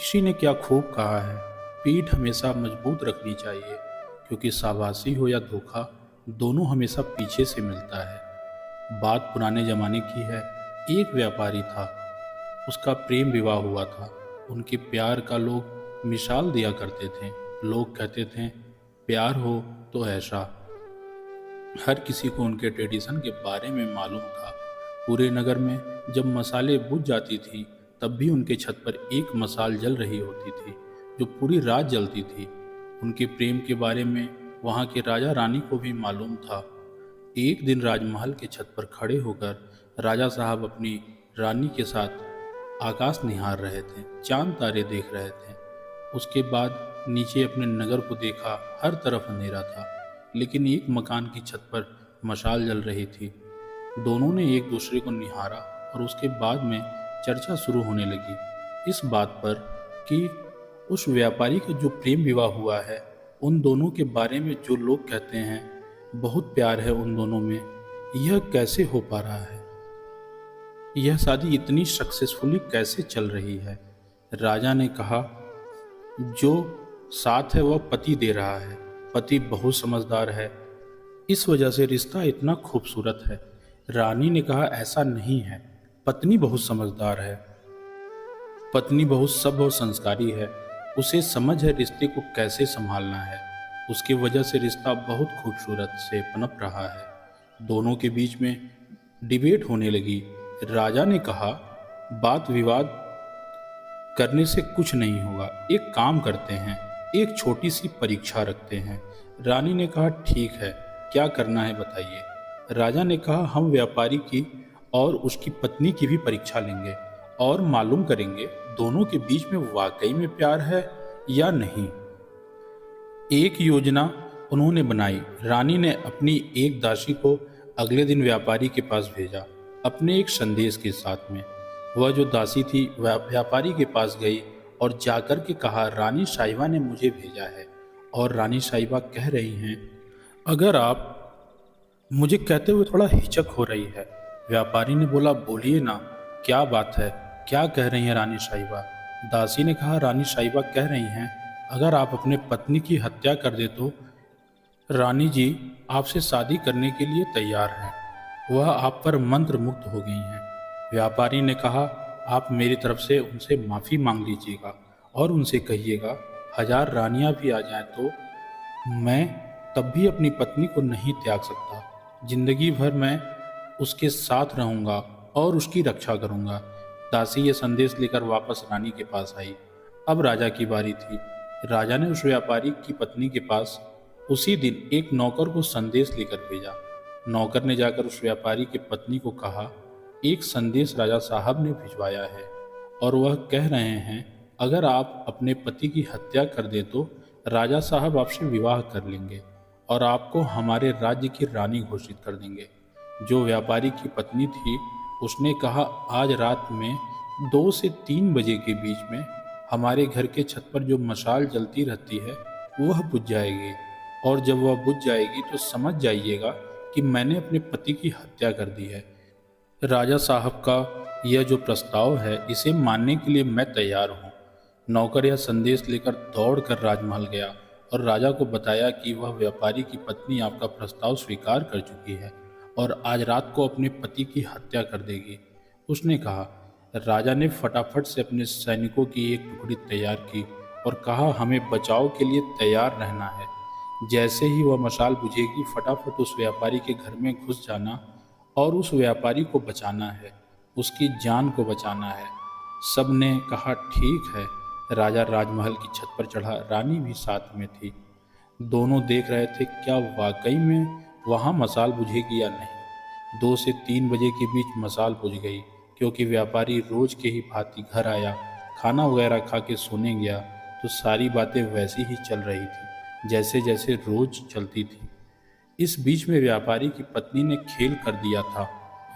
किसी ने क्या खूब कहा है, पीठ हमेशा मजबूत रखनी चाहिए, क्योंकि शाबाशी हो या धोखा, दोनों हमेशा पीछे से मिलता है। बात पुराने जमाने की है। एक व्यापारी था, उसका प्रेम विवाह हुआ था। उनके प्यार का लोग मिसाल दिया करते थे। लोग कहते थे, प्यार हो तो ऐसा। हर किसी को उनके ट्रेडिशन के बारे में मालूम था। पूरे नगर में जब मसाले बुझ जाती थी, तब भी उनके छत पर एक मसाल जल रही होती थी, जो पूरी रात जलती थी। उनके प्रेम के बारे में वहाँ के राजा रानी को भी मालूम था। एक दिन राजमहल के छत पर खड़े होकर राजा साहब अपनी रानी के साथ आकाश निहार रहे थे, चांद तारे देख रहे थे। उसके बाद नीचे अपने नगर को देखा, हर तरफ अंधेरा था, लेकिन एक मकान की छत पर मशाल जल रही थी। दोनों ने एक दूसरे को निहारा और उसके बाद में चर्चा शुरू होने लगी इस बात पर कि उस व्यापारी का जो प्रेम विवाह हुआ है, उन दोनों के बारे में जो लोग कहते हैं बहुत प्यार है उन दोनों में, यह कैसे हो पा रहा है? यह शादी इतनी सक्सेसफुली कैसे चल रही है? राजा ने कहा, जो साथ है वह पति दे रहा है। पति बहुत समझदार है, इस वजह से रिश्ता इतना खूबसूरत है। रानी ने कहा, ऐसा नहीं है, पत्नी बहुत समझदार है, पत्नी बहुत सभ्य और संस्कारी है। उसे समझ है रिश्ते को कैसे संभालना है। उसकी वजह से रिश्ता बहुत खूबसूरत से पनप रहा है। दोनों के बीच में डिबेट होने लगी। राजा ने कहा, बात विवाद करने से कुछ नहीं होगा, एक काम करते हैं, एक छोटी सी परीक्षा रखते हैं। रानी ने कहा, ठीक है, क्या करना है बताइए। राजा ने कहा, हम व्यापारी की और उसकी पत्नी की भी परीक्षा लेंगे और मालूम करेंगे दोनों के बीच में वाकई में प्यार है या नहीं। एक योजना उन्होंने बनाई। रानी ने अपनी एक दासी को अगले दिन व्यापारी के पास भेजा, अपने एक संदेश के साथ में। वह जो दासी थी वह व्यापारी के पास गई और जाकर के कहा, रानी साहिबा ने मुझे भेजा है और रानी साहिबा कह रही हैं, अगर आप मुझे कहते हुए थोड़ा हिचक हो रही है। व्यापारी ने बोला, बोलिए ना, क्या बात है, क्या कह रही हैं रानी साहिबा? दासी ने कहा, रानी साहिबा कह रही हैं, अगर आप अपने पत्नी की हत्या कर दे तो रानी जी आपसे शादी करने के लिए तैयार हैं। वह आप पर मंत्र मुग्ध हो गई हैं। व्यापारी ने कहा, आप मेरी तरफ से उनसे माफ़ी मांग लीजिएगा और उनसे कहिएगा, 1000 रानियां भी आ जाएं तो मैं तब भी अपनी पत्नी को नहीं त्याग सकता। जिंदगी भर मैं उसके साथ रहूंगा और उसकी रक्षा करूंगा। दासी ये संदेश लेकर वापस रानी के पास आई। अब राजा की बारी थी। राजा ने उस व्यापारी की पत्नी के पास उसी दिन एक नौकर को संदेश लेकर भेजा। नौकर ने जाकर उस व्यापारी की पत्नी को कहा, एक संदेश राजा साहब ने भिजवाया है और वह कह रहे हैं, अगर आप अपने पति की हत्या कर दें तो राजा साहब आपसे विवाह कर लेंगे और आपको हमारे राज्य की रानी घोषित कर देंगे। जो व्यापारी की पत्नी थी उसने कहा, आज रात में 2 से 3 बजे के बीच में हमारे घर के छत पर जो मशाल जलती रहती है वह बुझ जाएगी, और जब वह बुझ जाएगी तो समझ जाइएगा कि मैंने अपने पति की हत्या कर दी है। राजा साहब का यह जो प्रस्ताव है इसे मानने के लिए मैं तैयार हूँ। नौकर यह संदेश लेकर दौड़कर राजमहल गया और राजा को बताया कि वह व्यापारी की पत्नी आपका प्रस्ताव स्वीकार कर चुकी है और आज रात को अपने पति की हत्या कर देगी। उसने कहा। राजा ने फटाफट से अपने सैनिकों की एक टुकड़ी तैयार की और कहा, हमें बचाव के लिए तैयार रहना है। जैसे ही वह मशाल बुझेगी, फटाफट उस व्यापारी के घर में घुस जाना और उस व्यापारी को बचाना है, उसकी जान को बचाना है। सब ने कहा, ठीक है। राजा राजमहल की छत पर चढ़ा, रानी भी साथ में थी। दोनों देख रहे थे क्या वाकई में वहाँ मशाल बुझेगी या नहीं। 2 से 3 बजे के बीच मशाल बुझ गई, क्योंकि व्यापारी रोज के ही भांति घर आया, खाना वगैरह खा के सोने गया तो सारी बातें वैसी ही चल रही थी जैसे जैसे रोज चलती थी। इस बीच में व्यापारी की पत्नी ने खेल कर दिया था।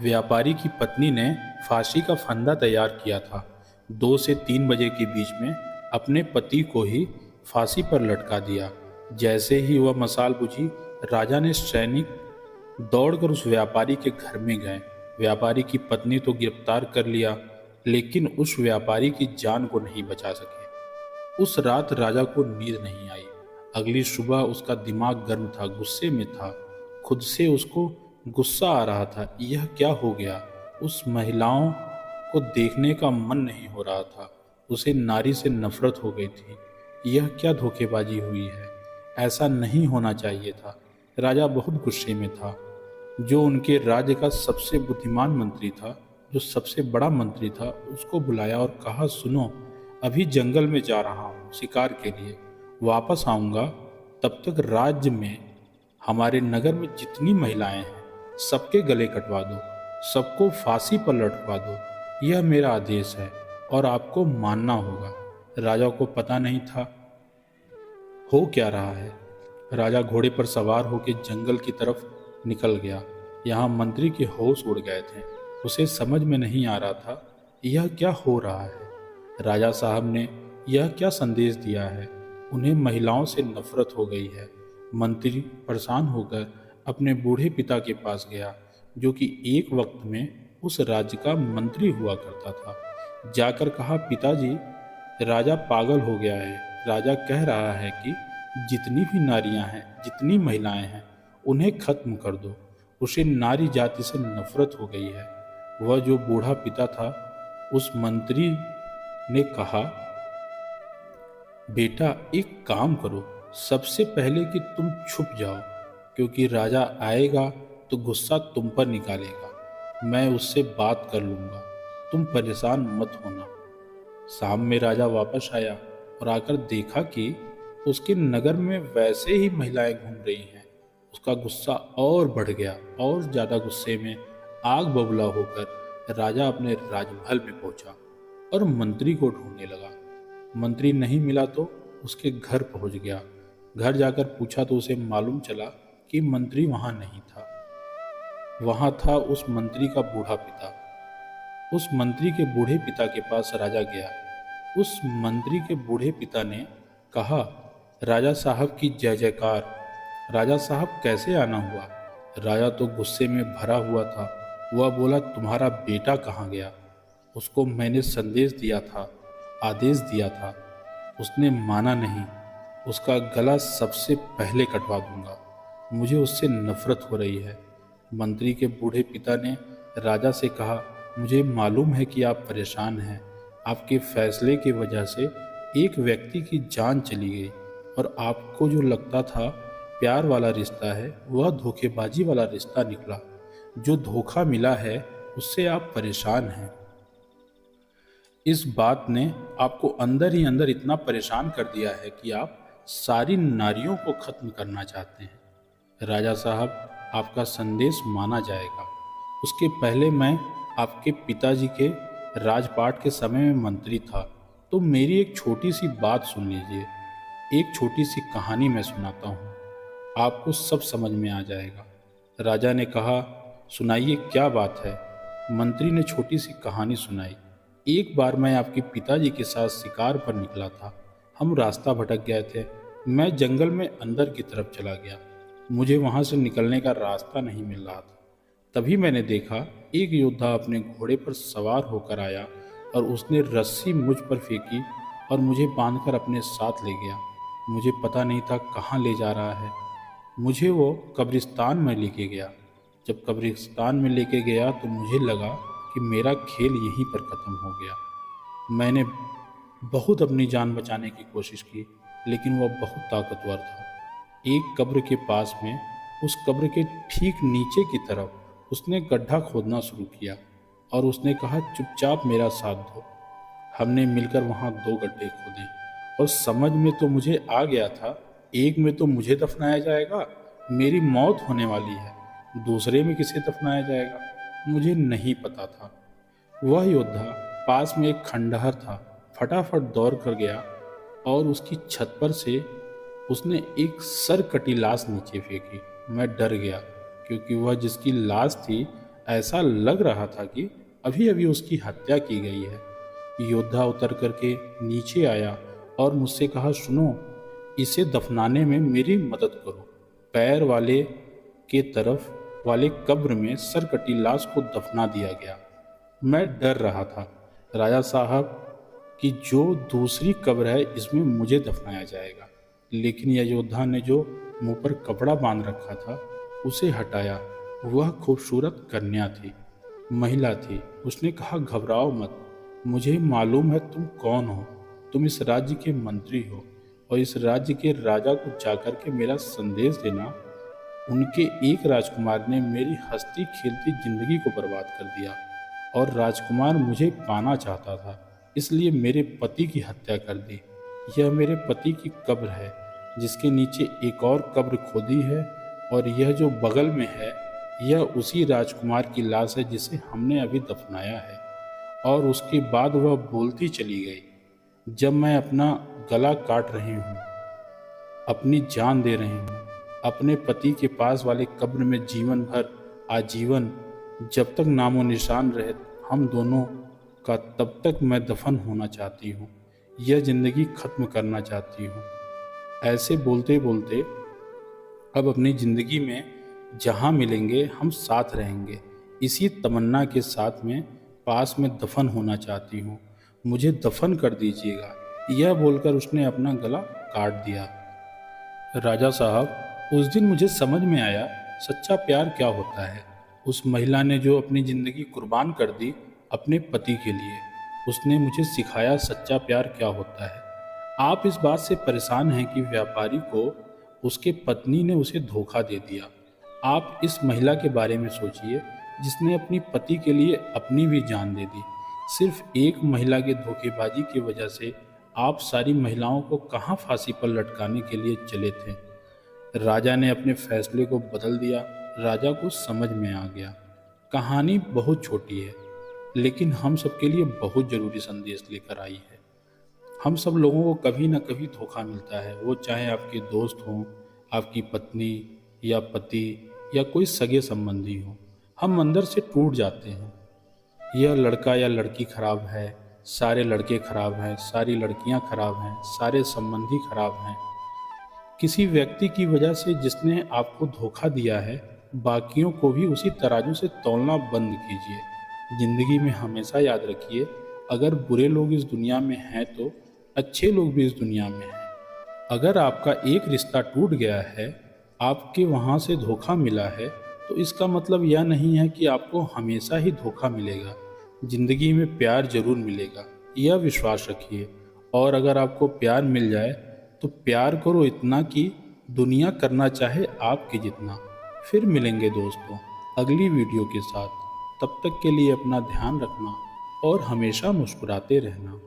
व्यापारी की पत्नी ने फांसी का फंदा तैयार किया था। 2 से 3 बजे के बीच में अपने पति को ही फांसी पर लटका दिया। जैसे ही वह मशाल बुझी, राजा ने सैनिक दौड़कर उस व्यापारी के घर में गए। व्यापारी की पत्नी तो गिरफ्तार कर लिया, लेकिन उस व्यापारी की जान को नहीं बचा सके। उस रात राजा को नींद नहीं आई। अगली सुबह उसका दिमाग गर्म था, गुस्से में था। खुद से उसको गुस्सा आ रहा था। यह क्या हो गया? उस महिलाओं को देखने का मन नहीं हो रहा था। उसे नारी से नफरत हो गई थी। यह क्या धोखेबाजी हुई है? ऐसा नहीं होना चाहिए था। राजा बहुत गुस्से में था। जो उनके राज्य का सबसे बुद्धिमान मंत्री था, जो सबसे बड़ा मंत्री था, उसको बुलाया और कहा, सुनो, अभी जंगल में जा रहा हूँ शिकार के लिए। वापस आऊँगा, तब तक राज्य में, हमारे नगर में जितनी महिलाएं हैं, सबके गले कटवा दो, सबको फांसी पर लटकवा दो। यह मेरा आदेश है और आपको मानना होगा। राजा को पता नहीं था हो क्या रहा है। राजा घोड़े पर सवार होकर जंगल की तरफ निकल गया। यहाँ मंत्री के होश उड़ गए थे। उसे समझ में नहीं आ रहा था यह क्या हो रहा है। राजा साहब ने यह क्या संदेश दिया है? उन्हें महिलाओं से नफरत हो गई है। मंत्री परेशान होकर अपने बूढ़े पिता के पास गया, जो कि एक वक्त में उस राज्य का मंत्री हुआ करता था। जाकर कहा, पिताजी, राजा पागल हो गया है। राजा कह रहा है कि जितनी भी नारियां हैं, जितनी महिलाएं हैं, उन्हें खत्म कर दो। उसे नारी जाति से नफरत हो गई है। वह जो बूढ़ा पिता था, उस मंत्री ने कहा, बेटा, एक काम करो, सबसे पहले कि तुम छुप जाओ, क्योंकि राजा आएगा तो गुस्सा तुम पर निकालेगा। मैं उससे बात कर लूँगा, तुम परेशान मत होना। शाम में राजा वापस आया और आकर देखा कि उसके नगर में वैसे ही महिलाएं घूम रही हैं। उसका गुस्सा और बढ़ गया और ज़्यादा गुस्से में आग बबूला होकर राजा अपने राजमहल में पहुंचा और मंत्री को ढूंढने लगा। मंत्री नहीं मिला तो उसके घर पहुंच गया। घर जाकर पूछा तो उसे मालूम चला कि मंत्री वहां नहीं था। वहां था उस मंत्री का बूढ़ा पिता। उस मंत्री के बूढ़े पिता के पास राजा गया। उस मंत्री के बूढ़े पिता ने कहा, राजा साहब की जय जयकार। राजा साहब, कैसे आना हुआ? राजा तो गुस्से में भरा हुआ था। वह बोला, तुम्हारा बेटा कहाँ गया? उसको मैंने संदेश दिया था, आदेश दिया था, उसने माना नहीं। उसका गला सबसे पहले कटवा दूंगा। मुझे उससे नफरत हो रही है। मंत्री के बूढ़े पिता ने राजा से कहा, मुझे मालूम है कि आप परेशान हैं। आपके फैसले की वजह से एक व्यक्ति की जान चली गई और आपको जो लगता था प्यार वाला रिश्ता है, वह धोखेबाजी वाला रिश्ता निकला। जो धोखा मिला है, उससे आप परेशान हैं। इस बात ने आपको अंदर ही अंदर इतना परेशान कर दिया है कि आप सारी नारियों को खत्म करना चाहते हैं। राजा साहब, आपका संदेश माना जाएगा। उसके पहले मैं आपके पिताजी के राजपाट के समय में मंत्री था, तो मेरी एक छोटी सी बात सुन लीजिए। एक छोटी सी कहानी मैं सुनाता हूँ, आपको सब समझ में आ जाएगा। राजा ने कहा, सुनाइए, क्या बात है? मंत्री ने छोटी सी कहानी सुनाई। एक बार मैं आपके पिताजी के साथ शिकार पर निकला था। हम रास्ता भटक गए थे। मैं जंगल में अंदर की तरफ चला गया। मुझे वहाँ से निकलने का रास्ता नहीं मिल रहा था। तभी मैंने देखा एक योद्धा अपने घोड़े पर सवार होकर आया और उसने रस्सी मुझ पर फेंकी और मुझे बांधकर अपने साथ ले गया। मुझे पता नहीं था कहाँ ले जा रहा है। मुझे वो कब्रिस्तान में लेके गया। जब कब्रिस्तान में लेके गया तो मुझे लगा कि मेरा खेल यहीं पर ख़त्म हो गया। मैंने बहुत अपनी जान बचाने की कोशिश की, लेकिन वह बहुत ताकतवर था। एक कब्र के पास में, उस कब्र के ठीक नीचे की तरफ उसने गड्ढा खोदना शुरू किया और उसने कहा, चुपचाप मेरा साथ दो। हमने मिलकर वहाँ 2 गड्ढे खोदे और समझ में तो मुझे आ गया था, एक में तो मुझे दफनाया जाएगा, मेरी मौत होने वाली है, दूसरे में किसे दफनाया जाएगा, मुझे नहीं पता था। वह योद्धा पास में एक खंडहर था, फटाफट दौड़ कर गया और उसकी छत पर से उसने एक सर कटी लाश नीचे फेंकी। मैं डर गया, क्योंकि वह जिसकी लाश थी, ऐसा लग रहा था कि अभी अभी उसकी हत्या की गई है। योद्धा उतर करके नीचे आया और मुझसे कहा, सुनो, इसे दफनाने में मेरी मदद करो। पैर वाले के तरफ वाले कब्र में सर कटी लाश को दफना दिया गया। मैं डर रहा था। राजा साहब, कि जो दूसरी कब्र है इसमें मुझे दफनाया जाएगा। लेकिन यह योद्धा ने जो मुंह पर कपड़ा बांध रखा था उसे हटाया। वह खूबसूरत कन्या थी, महिला थी। उसने कहा, घबराओ मत, मुझे मालूम है तुम कौन हो। तुम इस राज्य के मंत्री हो और इस राज्य के राजा को जाकर के मेरा संदेश देना। उनके एक राजकुमार ने मेरी हंसती खेलती जिंदगी को बर्बाद कर दिया और राजकुमार मुझे पाना चाहता था, इसलिए मेरे पति की हत्या कर दी। यह मेरे पति की कब्र है जिसके नीचे एक और कब्र खोदी है, और यह जो बगल में है यह उसी राजकुमार की लाश है जिसे हमने अभी दफनाया है। और उसके बाद वह बोलती चली गई, जब मैं अपना गला काट रही हूँ, अपनी जान दे रही हूँ अपने पति के पास वाले कब्र में जीवन भर, आजीवन, जब तक नामो निशान रहे हम दोनों का, तब तक मैं दफन होना चाहती हूँ। यह ज़िंदगी ख़त्म करना चाहती हूँ। ऐसे बोलते बोलते अब अपनी ज़िंदगी में जहाँ मिलेंगे हम साथ रहेंगे, इसी तमन्ना के साथ में पास में दफन होना चाहती हूँ। मुझे दफन कर दीजिएगा। यह बोलकर उसने अपना गला काट दिया। राजा साहब, उस दिन मुझे समझ में आया सच्चा प्यार क्या होता है। उस महिला ने जो अपनी ज़िंदगी कुर्बान कर दी अपने पति के लिए, उसने मुझे सिखाया सच्चा प्यार क्या होता है। आप इस बात से परेशान हैं कि व्यापारी को उसके पत्नी ने उसे धोखा दे दिया। आप इस महिला के बारे में सोचिए जिसने अपनी पति के लिए अपनी भी जान दे दी। सिर्फ एक महिला के धोखेबाजी की वजह से आप सारी महिलाओं को कहाँ फांसी पर लटकाने के लिए चले थे। राजा ने अपने फैसले को बदल दिया। राजा को समझ में आ गया कहानी बहुत छोटी है, लेकिन हम सबके लिए बहुत ज़रूरी संदेश लेकर आई है। हम सब लोगों को कभी ना कभी धोखा मिलता है, वो चाहे आपके दोस्त हों, आपकी पत्नी या पति या कोई सगे संबंधी हो। हम अंदर से टूट जाते हैं। यह लड़का या लड़की खराब है, सारे लड़के खराब हैं, सारी लड़कियां खराब हैं, सारे संबंधी खराब हैं। किसी व्यक्ति की वजह से जिसने आपको धोखा दिया है, बाकियों को भी उसी तराजू से तौलना बंद कीजिए। ज़िंदगी में हमेशा याद रखिए, अगर बुरे लोग इस दुनिया में हैं तो अच्छे लोग भी इस दुनिया में हैं। अगर आपका एक रिश्ता टूट गया है, आपके वहाँ से धोखा मिला है, तो इसका मतलब यह नहीं है कि आपको हमेशा ही धोखा मिलेगा। ज़िंदगी में प्यार ज़रूर मिलेगा, यह विश्वास रखिए। और अगर आपको प्यार मिल जाए तो प्यार करो इतना कि दुनिया करना चाहे आपके जितना। फिर मिलेंगे दोस्तों अगली वीडियो के साथ। तब तक के लिए अपना ध्यान रखना और हमेशा मुस्कुराते रहना।